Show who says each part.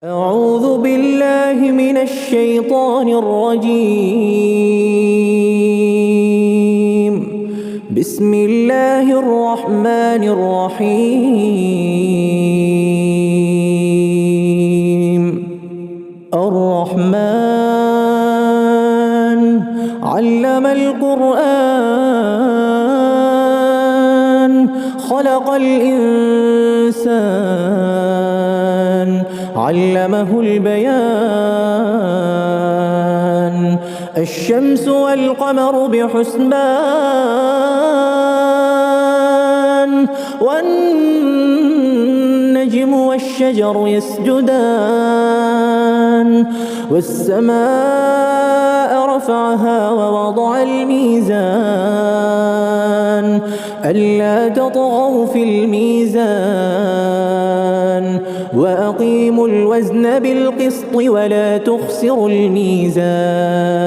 Speaker 1: أعوذ بالله من الشيطان الرجيم. بسم الله الرحمن الرحيم. الرحمن علم القرآن خلق الإنسان علمه البيان. الشمس والقمر بحسبان والنجم والشجر يسجدان والسماء رفعها ووضع الميزان ألا تطغوا في الميزان وأقيموا الوزن بالقسط ولا تخسروا الميزان